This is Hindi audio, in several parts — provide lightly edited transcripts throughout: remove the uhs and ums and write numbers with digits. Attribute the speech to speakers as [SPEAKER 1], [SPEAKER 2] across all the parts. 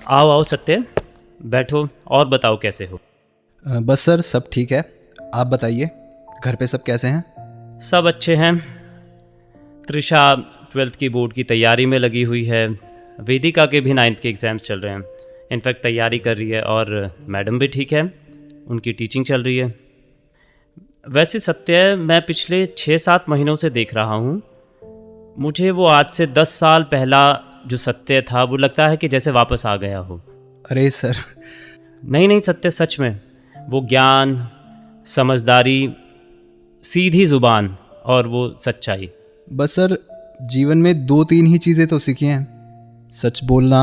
[SPEAKER 1] आओ आओ सत्य, बैठो और बताओ कैसे हो।
[SPEAKER 2] बस सर सब ठीक है। आप बताइए, घर पे सब कैसे हैं?
[SPEAKER 1] सब अच्छे हैं। त्रिशा 12th की बोर्ड की तैयारी में लगी हुई है। वेदिका के भी 9th के एग्ज़ाम्स चल रहे हैं, इनफैक्ट तैयारी कर रही है। और मैडम भी ठीक है, उनकी टीचिंग चल रही है। वैसे सत्य, मैं पिछले 6-7 महीनों से देख रहा हूँ, मुझे वो आज से 10 साल पहला जो सत्य था वो लगता है कि जैसे वापस आ गया हो।
[SPEAKER 2] अरे सर,
[SPEAKER 1] नहीं नहीं सत्य, सच में वो ज्ञान, समझदारी, सीधी ज़ुबान और वो सच्चाई।
[SPEAKER 2] बस सर जीवन में 2-3 ही चीज़ें तो सीखी हैं, सच बोलना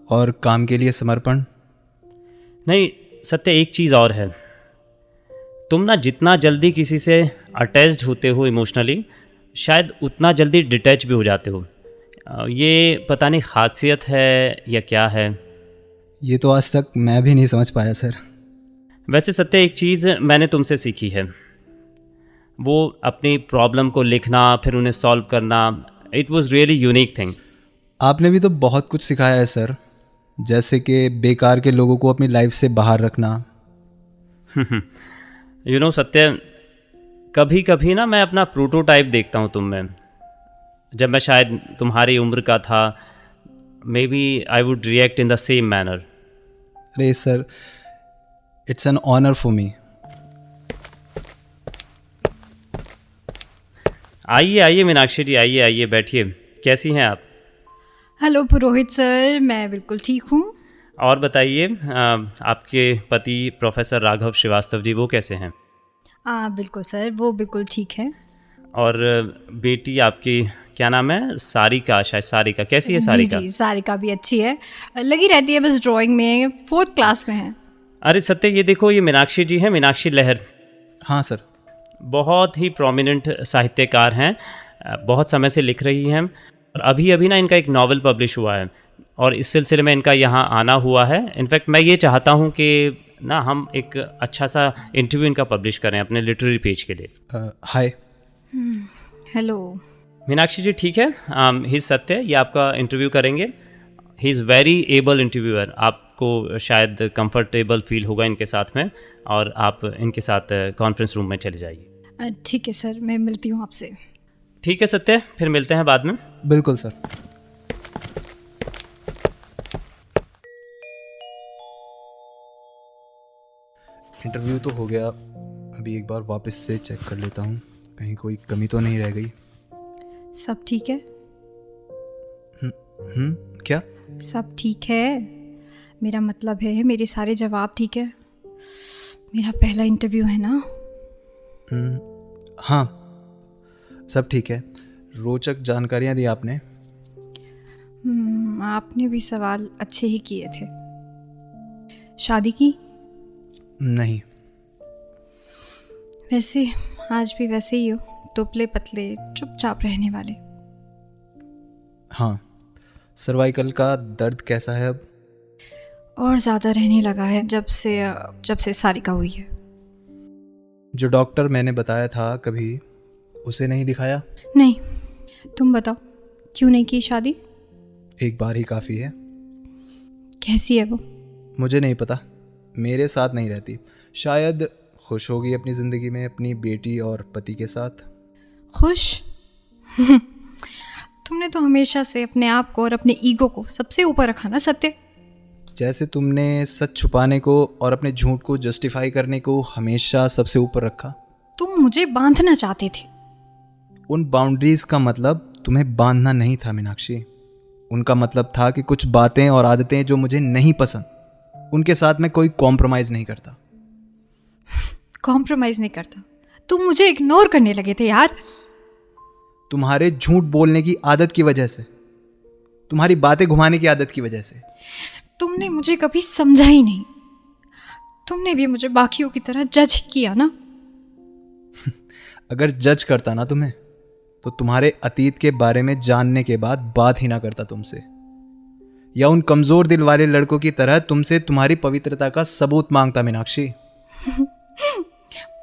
[SPEAKER 2] और काम के लिए समर्पण।
[SPEAKER 1] नहीं सत्य, एक चीज़ और है, तुम ना जितना जल्दी किसी से अटैच्ड होते हो इमोशनली, शायद उतना जल्दी डिटैच भी हो जाते हो। ये पता नहीं खासियत है या क्या है।
[SPEAKER 2] ये तो आज तक मैं भी नहीं समझ पाया सर।
[SPEAKER 1] वैसे सत्य, एक चीज़ मैंने तुमसे सीखी है, वो अपनी प्रॉब्लम को लिखना फिर उन्हें सॉल्व करना। It was really unique thing.
[SPEAKER 2] आपने भी तो बहुत कुछ सिखाया है सर, जैसे कि बेकार के लोगों को अपनी लाइफ से बाहर रखना।
[SPEAKER 1] यू नो सत्य, कभी कभी ना मैं अपना प्रोटोटाइप देखता हूँ तुम में। जब मैं शायद तुम्हारी उम्र का था, maybe I would react in the same manner.
[SPEAKER 2] अरे sir, it's an honour for me.
[SPEAKER 1] आइए आइए मीनाक्षी जी, आइए आइए, बैठिए। कैसी हैं आप?
[SPEAKER 3] हेलो पुरोहित सर, मैं बिल्कुल ठीक हूँ।
[SPEAKER 1] और बताइए, आपके पति प्रोफेसर राघव श्रीवास्तव जी, वो कैसे हैं?
[SPEAKER 3] बिल्कुल सर, वो बिल्कुल ठीक है।
[SPEAKER 1] और बेटी आपकी, क्या नाम है? सारिका, शायद सारिका। कैसी है सारिका?
[SPEAKER 3] जी, सारिका भी अच्छी है, लगी रहती है बस ड्राइंग में, 4th क्लास में है।
[SPEAKER 1] अरे सत्य, ये देखो, ये मीनाक्षी जी हैं, मीनाक्षी लहर।
[SPEAKER 2] हाँ सर।
[SPEAKER 1] बहुत ही प्रोमिनेंट साहित्यकार हैं, बहुत समय से लिख रही हैं। और अभी अभी ना इनका एक नावल पब्लिश हुआ है और इस सिलसिले में इनका यहाँ आना हुआ है। इनफैक्ट मैं ये चाहता हूँ कि ना हम एक अच्छा सा इंटरव्यू इनका पब्लिश करें अपने लिटरेरी पेज के लिए।
[SPEAKER 2] हाय।
[SPEAKER 3] हेलो
[SPEAKER 1] मीनाक्षी जी, ठीक है, ही सत्य, ये आपका इंटरव्यू करेंगे। He is very able interviewer. आपको शायद कंफर्टेबल फील होगा इनके साथ में, और आप इनके साथ कॉन्फ्रेंस रूम में चले जाइए।
[SPEAKER 3] ठीक है सर, मैं मिलती हूँ आपसे।
[SPEAKER 1] ठीक है सत्य, फिर मिलते हैं बाद में।
[SPEAKER 2] बिल्कुल सर। इंटरव्यू तो हो गया, अभी एक बार वापस से चेक कर लेता हूँ, कहीं कोई कमी तो नहीं रह गई।
[SPEAKER 3] सब ठीक है?
[SPEAKER 2] क्या?
[SPEAKER 3] सब ठीक है, मेरा मतलब है मेरे सारे जवाब ठीक है। मेरा पहला इंटरव्यू है ना।
[SPEAKER 2] हाँ सब ठीक है। रोचक जानकारियाँ दी आपने।
[SPEAKER 3] आपने भी सवाल अच्छे ही किए थे। शादी की?
[SPEAKER 2] नहीं।
[SPEAKER 3] वैसे आज भी वैसे ही हो, दुबले पतले, चुपचाप रहने वाले।
[SPEAKER 2] हाँ। सर्वाइकल का दर्द कैसा है अब?
[SPEAKER 3] और ज़्यादा रहने लगा है जब से सारिका हुई है।
[SPEAKER 2] जो डॉक्टर मैंने बताया था, कभी उसे नहीं दिखाया?
[SPEAKER 3] नहीं। तुम बताओ, क्यों नहीं की शादी?
[SPEAKER 2] एक बार ही काफ़ी है।
[SPEAKER 3] कैसी है वो?
[SPEAKER 2] मुझे नहीं पता, मेरे साथ नहीं रहती। शायद खुश होगी अपनी ज़िंदगी में अपनी बेटी और पति के साथ।
[SPEAKER 3] खुश? तुमने तो हमेशा से अपने आप को और अपने ईगो को सबसे ऊपर रखा ना सत्य।
[SPEAKER 2] जैसे तुमने सच छुपाने को और अपने झूठ को जस्टिफाई करने को हमेशा सबसे ऊपर रखा।
[SPEAKER 3] तुम मुझे बांधना चाहते थे।
[SPEAKER 2] उन बाउंड्रीज़ का मतलब तुम्हें बांधना नहीं था मीनाक्षी। उनका मतलब था कि कुछ बातें और आदतें जो मुझे नहीं पसंद, उनके साथ मैं कोई कॉम्प्रोमाइज़ नहीं करता।
[SPEAKER 3] कॉम्प्रोमाइज़ नहीं करता? तुम मुझे इग्नोर करने लगे थे यार।
[SPEAKER 2] तुम्हारे झूठ बोलने की आदत की वजह से, तुम्हारी बातें घुमाने की आदत की वजह से।
[SPEAKER 3] तुमने मुझे कभी समझा ही नहीं। तुमने भी मुझे बाकियों की तरह जज ही किया ना।
[SPEAKER 2] अगर जज करता ना तुम्हें, तो तुम्हारे अतीत के बारे में जानने के बाद बात ही ना करता तुमसे, या उन कमज़ोर दिल वाले लड़कों की तरह तुमसे तुम्हारी पवित्रता का सबूत मांगता मीनाक्षी।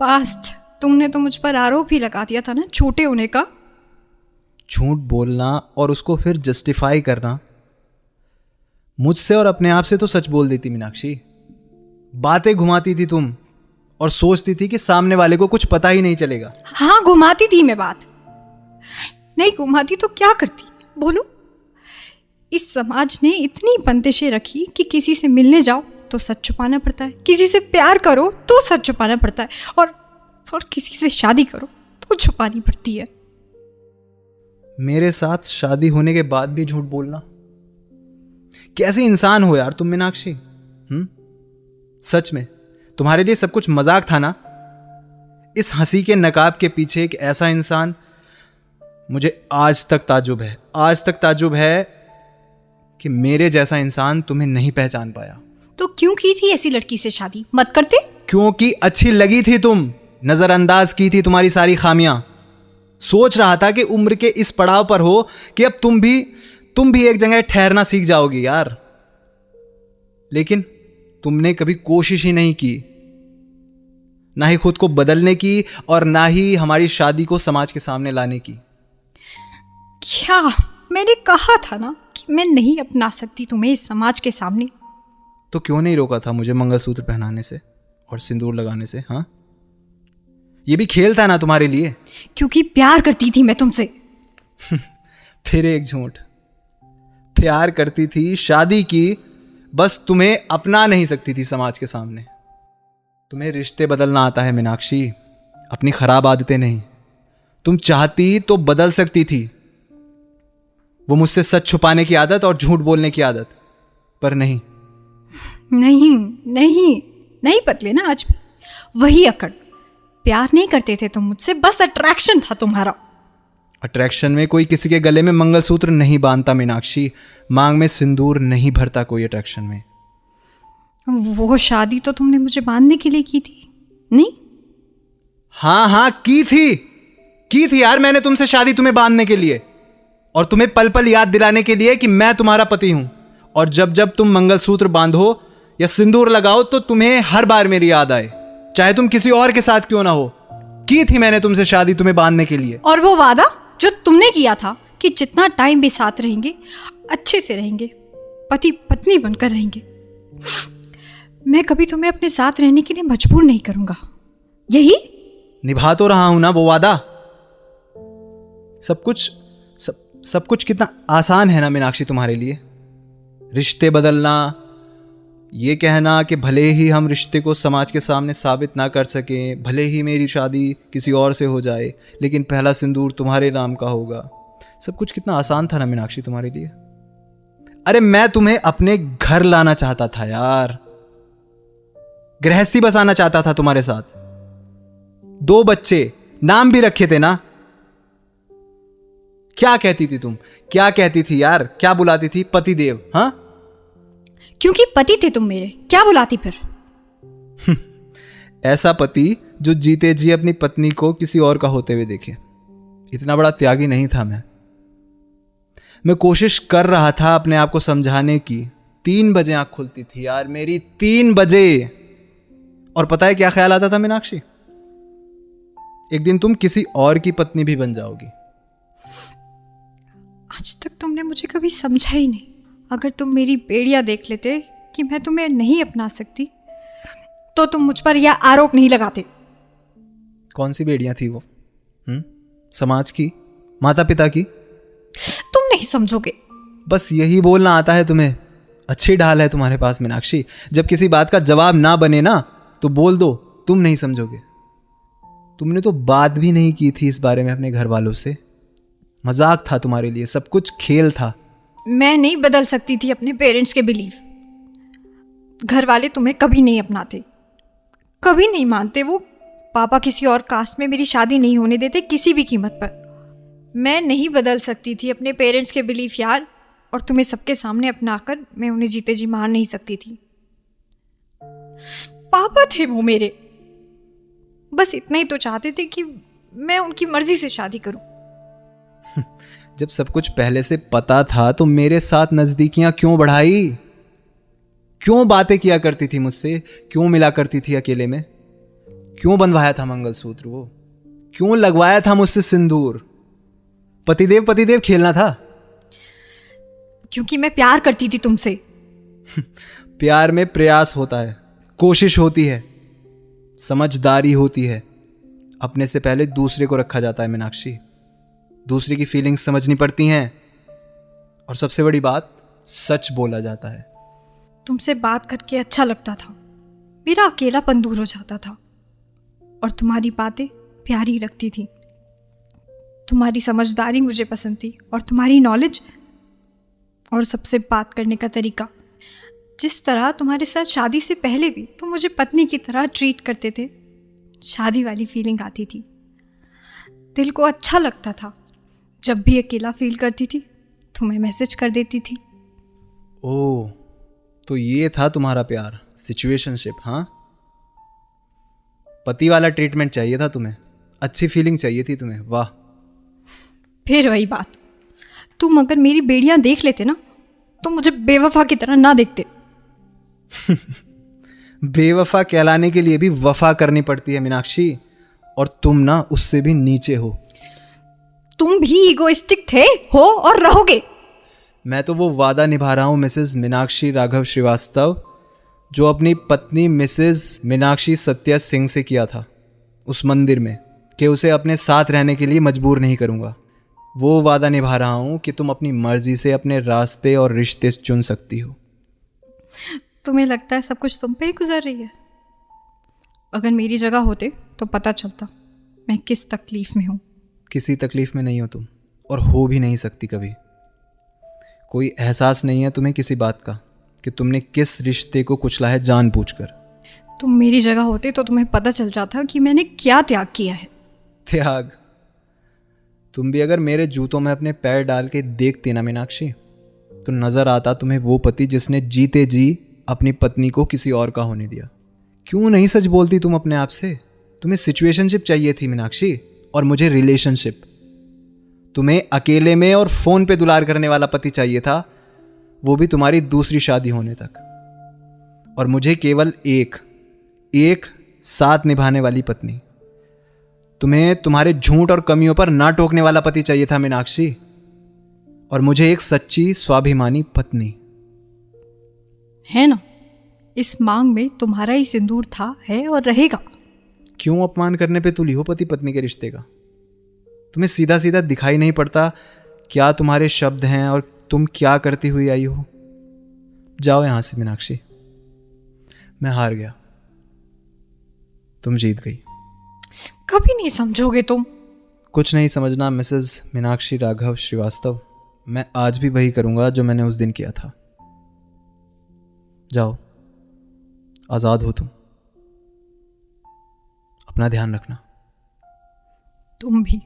[SPEAKER 3] पास्ट, तुमने तो मुझ पर आरोप ही लगा दिया था ना छोटे होने का।
[SPEAKER 2] झूठ बोलना और उसको फिर जस्टिफाई करना, मुझसे और अपने आप से तो सच बोल देती मीनाक्षी। बातें घुमाती थी तुम और सोचती थी कि सामने वाले को कुछ पता ही नहीं चलेगा।
[SPEAKER 3] हाँ, घुमाती थी मैं बात। नहीं घुमाती तो क्या करती बोलो। इस समाज ने इतनी बंदिशें रखी कि किसी से मिलने जाओ तो सच छुपाना पड़ता है, किसी से प्यार करो तो सच छुपाना पड़ता है, और किसी से शादी करो तो छुपानी पड़ती है।
[SPEAKER 2] मेरे साथ शादी होने के बाद भी झूठ बोलना, कैसी इंसान हो यार तुम मीनाक्षी। सच में तुम्हारे लिए सब कुछ मजाक था ना। इस हंसी के नकाब के पीछे एक ऐसा इंसान, मुझे आज तक ताज्जुब है कि मेरे जैसा इंसान तुम्हें नहीं पहचान पाया।
[SPEAKER 3] तो क्यों की थी ऐसी लड़की से शादी? मत करते।
[SPEAKER 2] क्योंकि अच्छी लगी थी तुम, नजरअंदाज की थी तुम्हारी सारी खामियां। सोच रहा था कि उम्र के इस पड़ाव पर हो कि अब तुम भी एक जगह ठहरना सीख जाओगी यार। लेकिन तुमने कभी कोशिश ही नहीं की, ना ही खुद को बदलने की और ना ही हमारी शादी को समाज के सामने लाने की।
[SPEAKER 3] क्या मैंने कहा था ना कि मैं नहीं अपना सकती तुम्हें इस समाज के सामने।
[SPEAKER 2] तो क्यों नहीं रोका था मुझे मंगलसूत्र पहनाने से और सिंदूर लगाने से? हाँ, ये भी खेल था ना तुम्हारे लिए।
[SPEAKER 3] क्योंकि प्यार करती थी मैं तुमसे।
[SPEAKER 2] फिर एक झूठ। प्यार करती थी, शादी की, बस तुम्हें अपना नहीं सकती थी समाज के सामने। तुम्हें रिश्ते बदलना आता है मीनाक्षी, अपनी खराब आदतें नहीं। तुम चाहती तो बदल सकती थी, वो मुझसे सच छुपाने की आदत और झूठ बोलने की आदत, पर नहीं।
[SPEAKER 3] नहीं बदले ना आज भी। वही अकड़। प्यार नहीं करते थे तुम मुझसे, बस अट्रैक्शन था तुम्हारा।
[SPEAKER 2] अट्रैक्शन में कोई किसी के गले में मंगलसूत्र नहीं बांधता मीनाक्षी, मांग में सिंदूर नहीं भरता कोई अट्रैक्शन में।
[SPEAKER 3] वो शादी तो तुमने मुझे बांधने के लिए की थी, नहीं?
[SPEAKER 2] हाँ, की थी यार मैंने तुमसे शादी, तुम्हें बांधने के लिए और तुम्हें पल पल याद दिलाने के लिए कि मैं तुम्हारा पति हूं। और जब जब तुम मंगलसूत्र बांधो या सिंदूर लगाओ तो तुम्हें हर बार मेरी याद आए, चाहे तुम किसी और के साथ क्यों ना हो। की थी मैंने तुमसे शादी तुम्हें बांधने के लिए।
[SPEAKER 3] और वो वादा जो तुमने किया था कि जितना टाइम भी साथ रहेंगे अच्छे से रहेंगे, पति पत्नी बनकर रहेंगे, मैं कभी तुम्हें अपने साथ रहने के लिए मजबूर नहीं करूंगा। यही
[SPEAKER 2] निभा तो रहा हूं ना वो वादा। सब कुछ कितना आसान है ना मीनाक्षी तुम्हारे लिए। रिश्ते बदलना, ये कहना कि भले ही हम रिश्ते को समाज के सामने साबित ना कर सकें, भले ही मेरी शादी किसी और से हो जाए, लेकिन पहला सिंदूर तुम्हारे नाम का होगा। सब कुछ कितना आसान था ना मीनाक्षी तुम्हारे लिए। अरे मैं तुम्हें अपने घर लाना चाहता था यार, गृहस्थी बसाना चाहता था तुम्हारे साथ। 2 बच्चे, नाम भी रखे थे ना। क्या कहती थी तुम? क्या कहती थी यार? क्या बुलाती थी? पतिदेव। हाँ,
[SPEAKER 3] क्योंकि पति थे तुम मेरे, क्या बुलाती फिर?
[SPEAKER 2] ऐसा पति जो जीते जी अपनी पत्नी को किसी और का होते हुए देखे। इतना बड़ा त्यागी नहीं था मैं कोशिश कर रहा था अपने आप को समझाने की। 3 बजे आंख खुलती थी यार मेरी, 3 बजे। और पता है क्या ख्याल आता था मीनाक्षी? एक दिन तुम किसी और की पत्नी भी बन जाओगी।
[SPEAKER 3] आज तक तुमने मुझे कभी समझा ही नहीं। अगर तुम मेरी बेड़ियां देख लेते कि मैं तुम्हें नहीं अपना सकती तो तुम मुझ पर यह आरोप नहीं लगाते।
[SPEAKER 2] कौन सी बेड़ियां थी वो? समाज की, माता पिता की?
[SPEAKER 3] तुम नहीं समझोगे।
[SPEAKER 2] बस यही बोलना आता है तुम्हें। अच्छी ढाल है तुम्हारे पास मीनाक्षी। जब किसी बात का जवाब ना बने ना तो बोल दो तुम नहीं समझोगे। तुमने तो बात भी नहीं की थी इस बारे में अपने घर वालों से। मजाक था तुम्हारे लिए, सब कुछ खेल था।
[SPEAKER 3] मैं नहीं बदल सकती थी अपने पेरेंट्स के बिलीफ। घर वाले तुम्हें कभी नहीं अपनाते, कभी नहीं मानते। वो पापा किसी और कास्ट में मेरी शादी नहीं होने देते किसी भी कीमत पर। मैं नहीं बदल सकती थी अपने पेरेंट्स के बिलीफ यार, और तुम्हें सबके सामने अपनाकर मैं उन्हें जीते जी मार नहीं सकती थी। पापा थे वो मेरे, बस इतना ही तो चाहते थे कि मैं उनकी मर्जी से शादी करूं।
[SPEAKER 2] जब सब कुछ पहले से पता था तो मेरे साथ नजदीकियां क्यों बढ़ाई? क्यों बातें किया करती थी मुझसे? क्यों मिला करती थी अकेले में? क्यों बंधवाया था मंगलसूत्र वो? क्यों लगवाया था मुझसे सिंदूर? पतिदेव खेलना था?
[SPEAKER 3] क्योंकि मैं प्यार करती थी तुमसे।
[SPEAKER 2] प्यार में प्रयास होता है, कोशिश होती है, समझदारी होती है। अपने से पहले दूसरे को रखा जाता है मीनाक्षी। दूसरे की फीलिंग्स समझनी पड़ती हैं, और सबसे बड़ी बात, सच बोला जाता है।
[SPEAKER 3] तुमसे बात करके अच्छा लगता था, मेरा अकेलापन दूर हो जाता था, और तुम्हारी बातें प्यारी लगती थी। तुम्हारी समझदारी मुझे पसंद थी, और तुम्हारी नॉलेज, और सबसे बात करने का तरीका। जिस तरह तुम्हारे साथ शादी से पहले भी तुम मुझे पत्नी की तरह ट्रीट करते थे, शादी वाली फीलिंग आती थी। दिल को अच्छा लगता था। जब भी अकेला फील करती थी, तुम्हें मैसेज कर देती थी।
[SPEAKER 2] ओह, तो ये था तुम्हारा प्यार, सिचुएशनशिप। हाँ, पति वाला ट्रीटमेंट चाहिए था तुम्हें, अच्छी फीलिंग चाहिए थी तुम्हें। वाह।
[SPEAKER 3] फिर वही बात, तुम अगर मेरी बेड़ियां देख लेते ना, तो मुझे बेवफा की तरह ना देखते।
[SPEAKER 2] बेवफा कहलाने के लिए भी वफा करनी पड़ती है मीनाक्षी, और तुम ना उससे भी नीचे हो।
[SPEAKER 3] तुम भी इगोइस्टिक थे, हो और रहोगे।
[SPEAKER 2] मैं तो वो वादा निभा रहा हूँ मिसेस मीनाक्षी राघव श्रीवास्तव, जो अपनी पत्नी मिसेस मीनाक्षी सत्या सिंह से किया था उस मंदिर में, कि उसे अपने साथ रहने के लिए मजबूर नहीं करूँगा। वो वादा निभा रहा हूँ कि तुम अपनी मर्जी से अपने रास्ते और रिश्ते चुन सकती हो।
[SPEAKER 3] तुम्हें लगता है सब कुछ तुम पे ही गुजर रही है? अगर मेरी जगह होते तो पता चलता मैं किस तकलीफ में हूँ।
[SPEAKER 2] किसी तकलीफ में नहीं हो तुम, और हो भी नहीं सकती कभी। कोई एहसास नहीं है तुम्हें किसी बात का कि तुमने किस रिश्ते को कुचला है जानबूझकर।
[SPEAKER 3] तुम मेरी जगह होते तो तुम्हें पता चल जाता कि मैंने क्या त्याग किया है।
[SPEAKER 2] त्याग? तुम भी अगर मेरे जूतों में अपने पैर डाल के देखती ना मीनाक्षी, तो नजर आता तुम्हें वो पति जिसने जीते जी अपनी पत्नी को किसी और का होने दिया। क्यों नहीं सच बोलती तुम अपने आप से? तुम्हें सिचुएशनशिप चाहिए थी मीनाक्षी, और मुझे रिलेशनशिप। तुम्हें अकेले में और फोन पे दुलार करने वाला पति चाहिए था, वो भी तुम्हारी दूसरी शादी होने तक। और मुझे केवल एक साथ निभाने वाली पत्नी। तुम्हें तुम्हारे झूठ और कमियों पर ना टोकने वाला पति चाहिए था मीनाक्षी, और मुझे एक सच्ची स्वाभिमानी पत्नी।
[SPEAKER 3] है ना, इस मांग में तुम्हारा ही सिंदूर था, है और रहेगा।
[SPEAKER 2] क्यों अपमान करने पे तुली हो पति पत्नी के रिश्ते का? तुम्हें सीधा सीधा दिखाई नहीं पड़ता क्या तुम्हारे शब्द हैं और तुम क्या करती हुई आई हो? जाओ यहां से मीनाक्षी, मैं हार गया, तुम जीत गई।
[SPEAKER 3] कभी नहीं समझोगे तुम।
[SPEAKER 2] कुछ नहीं समझना मिसेस मीनाक्षी राघव श्रीवास्तव। मैं आज भी वही करूंगा जो मैंने उस दिन किया था। जाओ, आजाद हो तुम। अपना ध्यान रखना।
[SPEAKER 3] तुम भी।